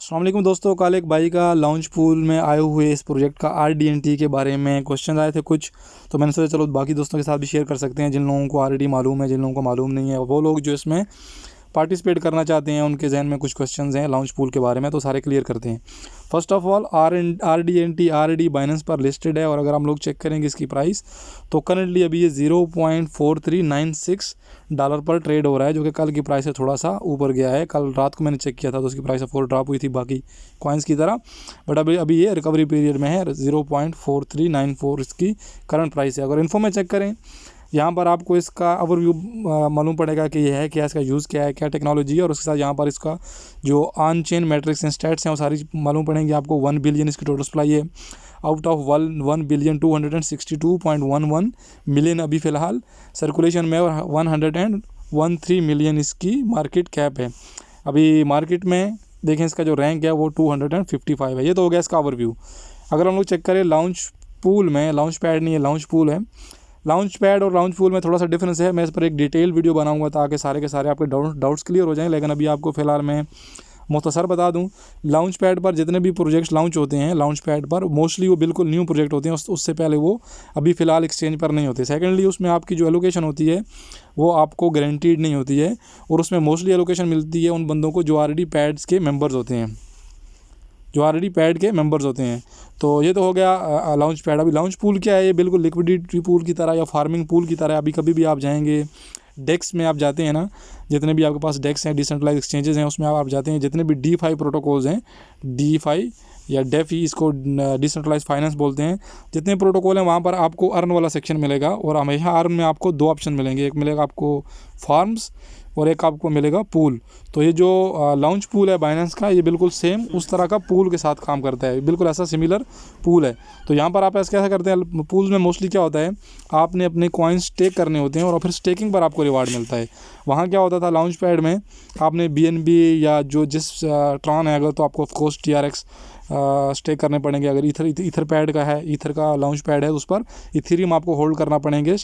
अस्सलाम वालेकुम दोस्तों, कल एक भाई का लॉन्च पूल में आए हुए इस प्रोजेक्ट का RDNT के बारे में क्वेश्चन आए थे कुछ। तो मैंने सोचा चलो बाकी दोस्तों के साथ भी शेयर कर सकते हैं, जिन लोगों को ऑलरेडी मालूम है, जिन लोगों को मालूम नहीं है, वो लोग जो इसमें पार्टिसिपेट करना चाहते हैं, उनके जहन में कुछ क्वेश्चंस हैं लॉन्च पूल के बारे में, तो सारे क्लियर करते हैं। First of all RDNT already Binance पर लिस्टेड है, और अगर हम लोग चेक करेंगे इसकी प्राइस तो करंटली अभी ये $0.4396 पर ट्रेड हो रहा है, जो कि कल की प्राइस से थोड़ा सा ऊपर गया है। कल रात को मैंने चेक किया था तो उसकी प्राइस 4 ड्रॉप हुई थी बाकी कॉइन्स की तरह, बट अभी ये रिकवरी पीरियड में है। 0.4394 इसकी करंट प्राइस है। अगर इन्फो में चेक करें, यहाँ पर आपको इसका ओवरव्यू मालूम पड़ेगा कि यह है क्या, इसका यूज़ क्या है, क्या टेक्नोलॉजी है, और उसके साथ यहाँ पर इसका जो on chain matrix and stats हैं वो सारी मालूम पड़ेंगी आपको। 1 बिलियन इसकी टोटल सप्लाई है, आउट ऑफ 1,262.11 मिलियन अभी फ़िलहाल सर्कुलेशन में, और 113 मिलियन इसकी मार्केट कैप है। अभी मार्केट में देखें इसका जो रैंक है वो 255 है। ये तो हो गया इसका ओवरव्यू। अगर हम लोग चेक करें लॉन्च पूल में, लॉन्च पैड नहीं है, लॉन्च पूल है। लॉन्च पैड और लॉन्च पूल में थोड़ा सा डिफरेंस है। मैं इस पर एक डिटेल वीडियो बनाऊंगा ताकि सारे के सारे आपके डाउट्स क्लियर हो जाएं, लेकिन अभी आपको फ़िलहाल मैं मुख्तसर बता दूं। लॉन्च पैड पर जितने भी प्रोजेक्ट्स लॉन्च होते हैं, लॉन्च पैड पर मोस्टली वो बिल्कुल न्यू प्रोजेक्ट होते हैं, उससे पहले वो अभी फ़िलहाल एक्सचेंज पर नहीं होते। सेकेंडली उसमें आपकी जो एलोकेशन होती है वो आपको गारंटीड नहीं होती है, और उसमें मोस्टली एलोकेशन मिलती है उन बंदों को जो ऑलरेडी पैड्स के मेम्बर्स होते हैं, तो ये तो हो गया लॉन्च पैड। अभी लॉन्च पूल क्या है, ये बिल्कुल लिक्विडिटी पूल की तरह या फार्मिंग पूल की तरह। अभी कभी भी आप जाएंगे डेक्स में, आप जाते हैं ना, जितने भी आपके पास डेक्स हैं, डिसेंट्रलाइज एक्सचेंजेस हैं, उसमें आप जाते हैं, जितने भी DeFi प्रोटोकॉल्स हैं, DeFi या डेफी, इसको डिसेंट्रलाइज फाइनेंस बोलते हैं, जितने प्रोटोकॉल हैं वहाँ पर आपको अर्न वाला सेक्शन मिलेगा, और हमेशा अर्न में आपको 2 ऑप्शन मिलेंगे। एक मिलेगा आपको फार्म्स और एक आपको मिलेगा पूल। तो ये जो लॉन्च पूल है बाइनेंस का, ये बिल्कुल सेम उस तरह का पूल के साथ काम करता है, बिल्कुल ऐसा सिमिलर पूल है। तो यहाँ पर आप ऐसा कैसे करते हैं, पूल्स में मोस्टली क्या होता है, आपने अपने कॉइन्स स्टेक करने होते हैं और फिर स्टेकिंग पर आपको रिवार्ड मिलता है। वहाँ क्या होता था लॉन्च पैड में, आपने BNB या जो जिस ट्रॉन है अगर, तो आपको ऑफकोर्स TRX स्टेक करने पड़ेंगे। अगर ईथर पैड का है, ईथर का लॉन्च पैड है, उस पर इथेरियम आपको होल्ड करना पड़ेंगे,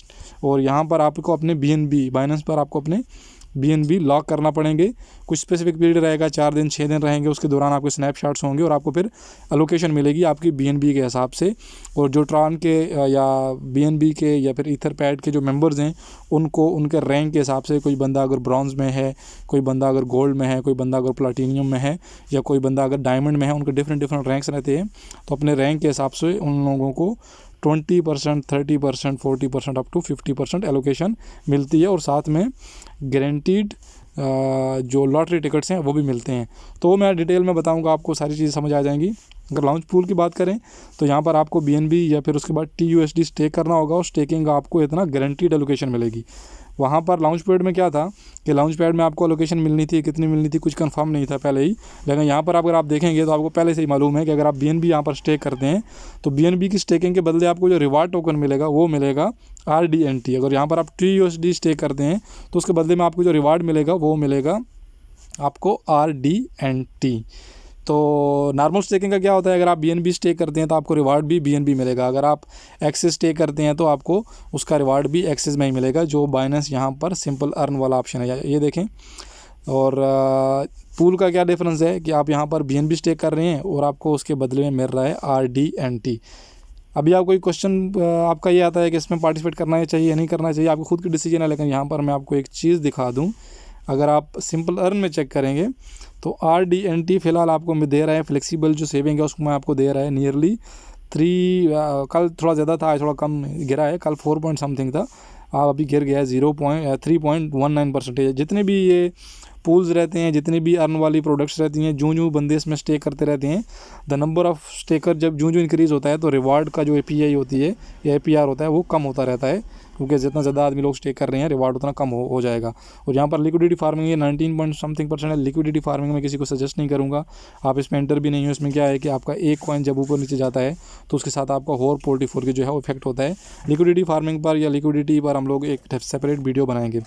और यहाँ पर आपको अपने BNB बाइनेंस पर आपको अपने BNB लॉक करना पड़ेंगे। कुछ स्पेसिफिक पीरियड रहेगा, 4 दिन 6 दिन रहेंगे, उसके दौरान आपके स्नैपशॉट्स होंगे और आपको फिर एलोकेशन मिलेगी आपकी BNB के हिसाब से। और जो ट्रॉन के या BNB के या फिर ईथर पैड के जो मेंबर्स हैं, उनको उनके रैंक के हिसाब से, कोई बंदा अगर ब्रॉन्ज़ में है, कोई बंदा अगर गोल्ड में है, कोई बंदा अगर प्लाटीनियम में है, या कोई बंदा अगर डायमंड में है, उनके डिफरेंट रैंक्स रहते हैं। तो अपने रैंक के हिसाब से उन लोगों को 20%, 30%, 40%, अप टू 50% एलोकेशन मिलती है, और साथ में गारंटीड जो लॉटरी टिकट्स हैं वो भी मिलते हैं। तो मैं डिटेल में बताऊंगा, आपको सारी चीज़ें समझ आ जाएंगी। अगर लॉन्च पूल की बात करें तो यहाँ पर आपको BNB या फिर उसके बाद TUSD स्टेक करना होगा, और स्टेकिंग का आपको इतना गारंटीड एलोकेशन मिलेगी। वहाँ पर लॉन्च पैड में क्या था कि लॉन्च पैड में आपको लोकेशन मिलनी थी, कितनी मिलनी थी कुछ कंफर्म नहीं था पहले ही, लेकिन यहाँ पर अगर आप देखेंगे तो आपको पहले से ही मालूम है कि अगर आप BNB यहाँ पर स्टेक करते हैं तो BNB की स्टेकिंग के बदले आपको जो रिवार्ड टोकन मिलेगा वो मिलेगा RDNT। अगर यहाँ पर आप TUSD स्टेक करते हैं तो उसके बदले में आपको जो रिवार्ड मिलेगा वो मिलेगा आपको RDNT। तो नॉर्मल स्टेकिंग का क्या होता है, अगर आप BNB स्टेक करते हैं तो आपको रिवार्ड भी BNB मिलेगा। अगर आप एक्सेस स्टेक करते हैं तो आपको उसका रिवार्ड भी एक्सेस में ही मिलेगा, जो बाइनेंस यहाँ पर सिंपल अर्न वाला ऑप्शन है, ये देखें। और पूल का क्या डिफरेंस है कि आप यहाँ पर BNB स्टेक कर रहे हैं और आपको उसके बदले में मिल रहा है RDNT। अभी आप कोई क्वेश्चन आपका ये आता है कि इसमें पार्टिसिपेट करना चाहिए या नहीं करना चाहिए, आपको खुद की डिसीजन है, लेकिन यहाँ पर मैं आपको एक चीज़ दिखा दूँ। अगर आप सिंपल अर्न में चेक करेंगे तो RDNT फ़िलहाल आपको मैं दे रहा है, फ्लेक्सिबल जो सेविंग है उसको मैं आपको दे रहा है नियरली 3, कल थोड़ा ज़्यादा था, आज थोड़ा कम गिरा है, कल 4 पॉइंट समथिंग था, अभी गिर गया है 3.19%। जितने भी ये पूल्स रहते हैं, जितनी भी अर्न वाली प्रोडक्ट्स रहती हैं, जो बंदे इसमें स्टे करते रहते हैं, द नंबर ऑफ़ स्टेकर जब जो इंक्रीज़ होता है तो रिवार्ड का जो API होती है या APR होता है वो कम होता रहता है, क्योंकि जितना ज़्यादा आदमी लोग स्टे कर रहे हैं रिवार्ड उतना कम हो जाएगा। और यहाँ पर लिक्विडिटी फार्मिंग ये 19 पॉइंट समथिंग % है। लिक्विडिटी फार्मिंग में किसी को सजेस्ट नहीं करूँगा, आप इसमें एंटर भी नहीं हो। इसमें क्या है कि आपका एक कॉइन जब ऊपर नीचे जाता है तो उसके साथ आपका होल पोर्टफोलियो जो है वो इफेक्ट होता है। लिक्विडिटी फार्मिंग पर या लिक्विडिटी पर हम लोग एक सेपरेट वीडियो बनाएंगे।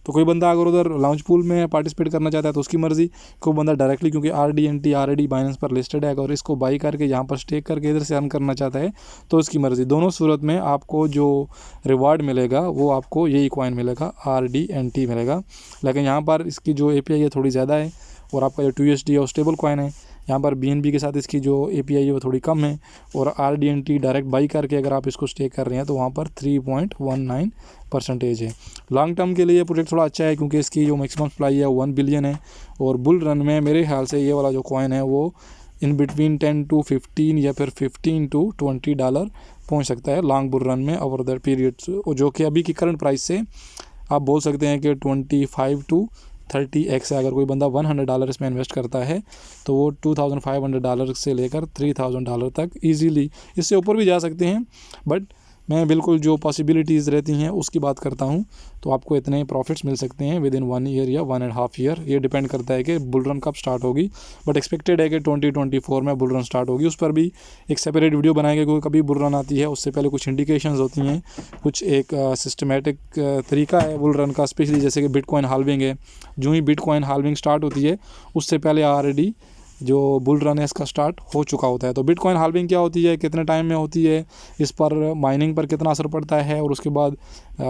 तो कोई बंदा अगर उधर लॉन्च पूल में पार्टिसिपेट करना चाहता है तो उसकी मर्ज़ी, कोई बंदा डायरेक्टली, क्योंकि RDNT ऑलरेडी बाइनेंस पर लिस्टेड है, अगर इसको बाई करके यहाँ पर स्टेक करके इधर से अर्न करना चाहता है तो उसकी मर्ज़ी। दोनों सूरत में आपको जो रिवार्ड मिलेगा वो आपको यही कॉइन मिलेगा, RDNT मिलेगा। लेकिन यहाँ पर इसकी जो API है थोड़ी ज़्यादा है, और आपका जो TUSD है वो स्टेबल कॉइन है, यहाँ पर BNB के साथ इसकी जो API है वो थोड़ी कम है, और RDNT डायरेक्ट बाई करके अगर आप इसको स्टेक कर रहे हैं तो वहाँ पर 3.19% है। लॉन्ग टर्म के लिए ये प्रोजेक्ट थोड़ा अच्छा है क्योंकि इसकी जो मैक्सिमम सप्लाई है 1 बिलियन है, और बुल रन में मेरे ख्याल से ये वाला जो कॉइन है वो इन बिटवीन 10 to 15 या फिर 15 to 20 डॉलर पहुँच सकता है लॉन्ग बुल रन में ओवर दैट पीरियड, जो कि अभी की करंट प्राइस से आप बोल सकते हैं कि 25 to 30x है। अगर कोई बंदा $100 इसमें इन्वेस्ट करता है तो वो $2,500 से लेकर $3,000 तक इजीली, इससे ऊपर भी जा सकते हैं, बट मैं बिल्कुल जो पॉसिबिलिटीज़ रहती हैं उसकी बात करता हूं। तो आपको इतने प्रॉफिट्स मिल सकते हैं विद इन 1 ईयर या 1.5 ईयर, ये डिपेंड करता है कि बुल रन कब स्टार्ट होगी, बट एक्सपेक्टेड है कि 2024 में बुल रन स्टार्ट होगी। उस पर भी एक सेपरेट वीडियो बनाएंगे, क्योंकि कभी बुल रन आती है उससे पहले कुछ इंडिकेशंस होती हैं, कुछ एक सिस्टमेटिक तरीका है बुल रन का, स्पेशली जैसे कि बिटकॉइन हाल्विंग है। जो ही बिटकॉइन हाल्विंग स्टार्ट होती है उससे पहले ऑलरेडी जो बुल रन है इसका स्टार्ट हो चुका होता है। तो बिटकॉइन हाल्विंग क्या होती है, कितने टाइम में होती है, इस पर माइनिंग पर कितना असर पड़ता है, और उसके बाद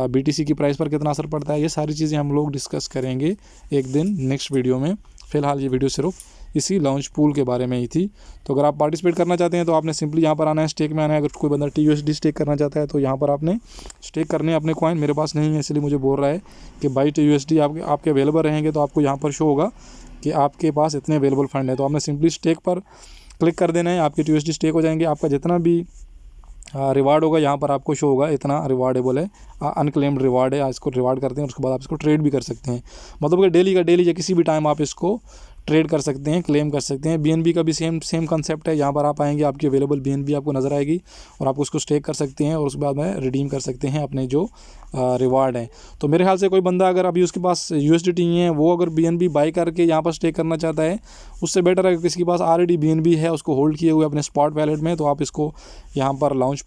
BTC की प्राइस पर कितना असर पड़ता है, ये सारी चीज़ें हम लोग डिस्कस करेंगे एक दिन नेक्स्ट वीडियो में। फ़िलहाल ये वीडियो सिर्फ इसी लॉन्च पूल के बारे में ही थी। तो अगर आप पार्टिसिपेट करना चाहते हैं तो आपने सिंपली यहाँ पर आना है, स्टेक में आना है। अगर कोई बंदा TUSD स्टेक करना चाहता है तो यहाँ पर आपने स्टेक करने अपने कॉइन, मेरे पास नहीं है इसलिए मुझे बोल रहा है कि बाई TUSD आपके अवेलेबल रहेंगे, तो आपको यहाँ पर शो होगा कि आपके पास इतने अवेलेबल फंड है। तो आपने सिंपली स्टेक पर क्लिक कर देना है, आपके TUSD स्टेक हो जाएंगे। आपका जितना भी रिवार्ड होगा यहाँ पर आपको शो होगा, इतना रिवार्डेबल है, अनक्लेम्ड रिवार्ड है, इसको रिवार्ड करते हैं, उसके बाद आप इसको ट्रेड भी कर सकते हैं। मतलब कि डेली का डेली या किसी भी टाइम आप इसको ट्रेड कर सकते हैं, क्लेम कर सकते हैं। BNB का भी सेम कंसेप्ट है। यहाँ पर आप आएंगे, आपकी अवेलेबल BNB आपको नज़र आएगी और आप उसको स्टेक कर सकते हैं और उसके बाद में रिडीम कर सकते हैं अपने जो रिवार्ड है। तो मेरे ख्याल से कोई बंदा अगर अभी उसके पास USDT नहीं है, वो अगर BNB बाई करके यहाँ पर स्टेक करना चाहता है, उससे बेटर है किसी के पास ऑलरेडी BNB है उसको होल्ड किए हुए अपने स्पॉट वैलेट में, तो आप इसको यहाँ पर लॉन्च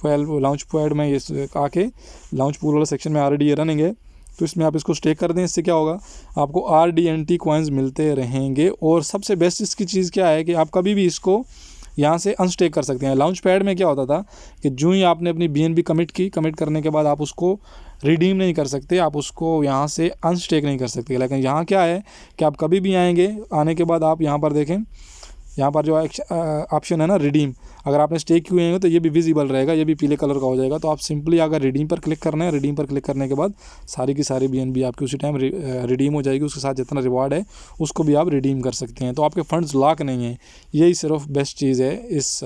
पैड में ये आके लॉन्च पूल वाला सेक्शन में ऑलरेडी ये रनिंग है, तो इसमें आप इसको स्टेक कर दें। इससे क्या होगा, आपको RDNT कॉइन्स मिलते रहेंगे। और सबसे बेस्ट इसकी चीज़ क्या है कि आप कभी भी इसको यहाँ से अनस्टेक कर सकते हैं। लॉन्च पैड में क्या होता था कि जो ही आपने अपनी BNB कमिट करने के बाद आप उसको रिडीम नहीं कर सकते, आप उसको यहाँ से अनस्टेक नहीं कर सकते। लेकिन यहाँ क्या है कि आप कभी भी आएंगे, आने के बाद आप यहाँ पर देखें, यहाँ पर जो ऑप्शन है ना रिडीम, अगर आपने स्टेक किए हैं तो ये भी विजिबल रहेगा, ये भी पीले कलर का हो जाएगा। तो आप सिंपली अगर रिडीम पर क्लिक करना है, रिडीम पर क्लिक करने के बाद सारी की सारी BNB आपकी उसी टाइम रिडीम हो जाएगी, उसके साथ जितना रिवार्ड है उसको भी आप रिडीम कर सकते हैं। तो आपके फंड्स लॉक नहीं हैं, यही सिर्फ बेस्ट चीज़ है इस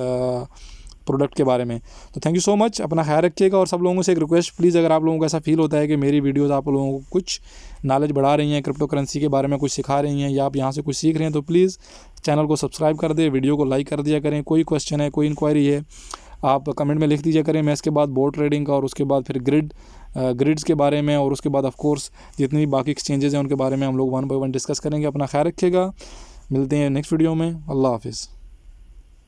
प्रोडक्ट के बारे में। तो थैंक यू सो मच, अपना ख्याल रखिएगा। और सब लोगों से एक रिक्वेस्ट, प्लीज़ अगर आप लोगों को ऐसा फील होता है कि मेरी वीडियोस आप लोगों को कुछ नॉलेज बढ़ा रही हैं, क्रिप्टो करेंसी के बारे में कुछ सिखा रही हैं, या आप यहाँ से कुछ सीख रहे हैं, तो प्लीज़ चैनल को सब्सक्राइब कर दें, वीडियो को लाइक कर दिया करें। कोई क्वेश्चन है, कोई इंक्वायरी है, आप कमेंट में लिख दीजिए करें। मैं इसके बाद बोट ट्रेडिंग का और उसके बाद फिर ग्रिड्स के बारे में और उसके बाद ऑफ कोर्स जितनी बाकी एक्सचेंजेस हैं उनके बारे में हम लोग 1 by 1 डिस्कस करेंगे। अपना ख्याल रखिएगा, मिलते हैं नेक्स्ट वीडियो में। अल्लाह हाफिज़।